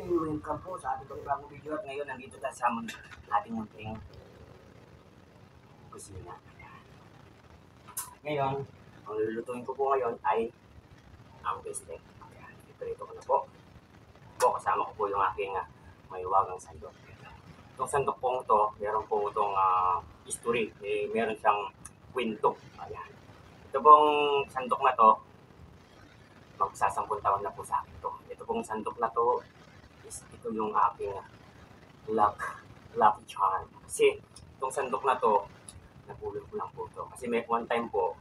welcome po sa ating panibagong video at ngayon nandito tayo sa ating munting kusina. Ngayon, ang lulutuin ko po ngayon ay ang bistec. Iprito ko na po. Kasama ko po yung aking mayuwagang sandok. Itong sandok pong ito, meron po itong history. Meron siyang kwento. Ayan. Ito pong sandok na to, magsasampung taon na po sa akin to. Ito pong sandok na to, ito yung aking lucky charm. Kasi itong sandok na to, napulot ko lang po ito. Kasi may one time po,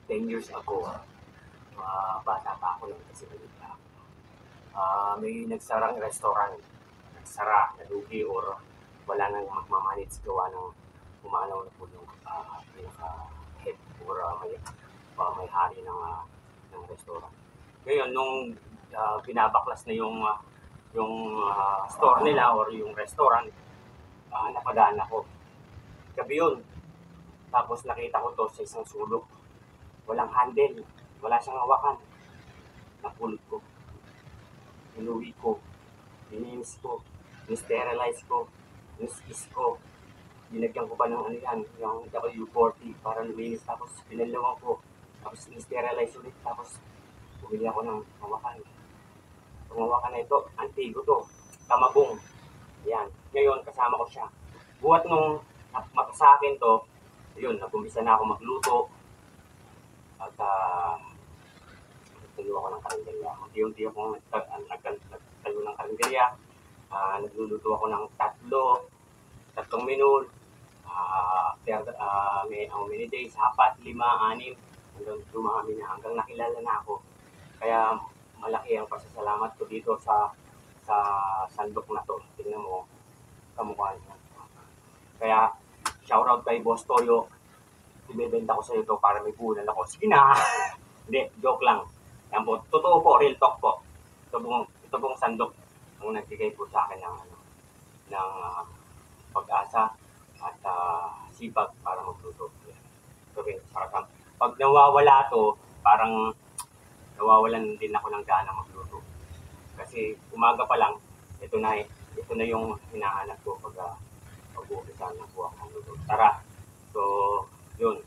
10 years ago, bata pa ako lang kasi balita. May nagsarang restaurant, nagsara, nalugi, or wala nang magmamanage gawa ng umalaw na po yung pinaka-head or may hari ng restaurant. Ngayon, nung binabaklas na yung store nila or yung restaurant, napadaan ako. Gabi yun. Tapos nakita ko to sa isang sulok. Walang handle. Wala siyang hawakan. Napulot ko. Inuwi ko. Dininis ko. Sterilize ko. Niskis ko. Dinagyan ko pa ng ano yan, yung W40 para luminis. Tapos pinalawan ko. Tapos sterilize ulit. Tapos bumili ako ng hawakan. Itong hawakan na ito, antigo to. Tamagong. Yan. Ngayon, kasama ko siya. Buhat nung sa akin to, yun, nag-umpisa na ako magluto. At nagtayo ako ng karinderya. Unti-unti ako nagtayo ng karinderya. Nagluluto ako ng tatlong menu. How many days? 4, 5, 6. Hanggang dumami na. Hanggang nakilala na ako. Kaya malaki ang pasasalamat ko dito sa sandok na to. Tingnan mo, kamukha niya. Kaya, shoutout kay Boss Toyo. Ibebenta ko sa ito para may punan ako. Sige na! Hindi, joke lang. Yan po. Totoo po, real talk po. Ito pong sandok ang nagbigay po sa akin ng pag-asa at sipag para magluto. Okay, sarap. Pag nawawala to, parang nawawalan din ako ng gana magluto. Kasi umaga pa lang, ito na yung hinahanap ko pag uumpisahan na po ako ng luto. Tara. So, yun.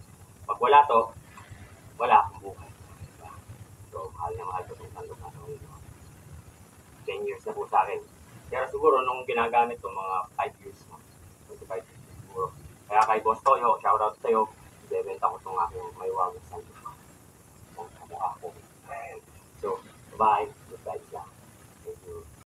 Pag wala to, wala akong buhay. So, mahal ko itong sandok na ito. 10 years na po sa akin. Pero siguro nung ginagamit ko, mga 5 years na. 25 years siguro. Kaya kay Boss Toyo, shoutout sa'yo. Ibebenta ko itong aking mayuwagang sandok. Ang kamukha ko. So, bye. Goodbye siya. Thank you.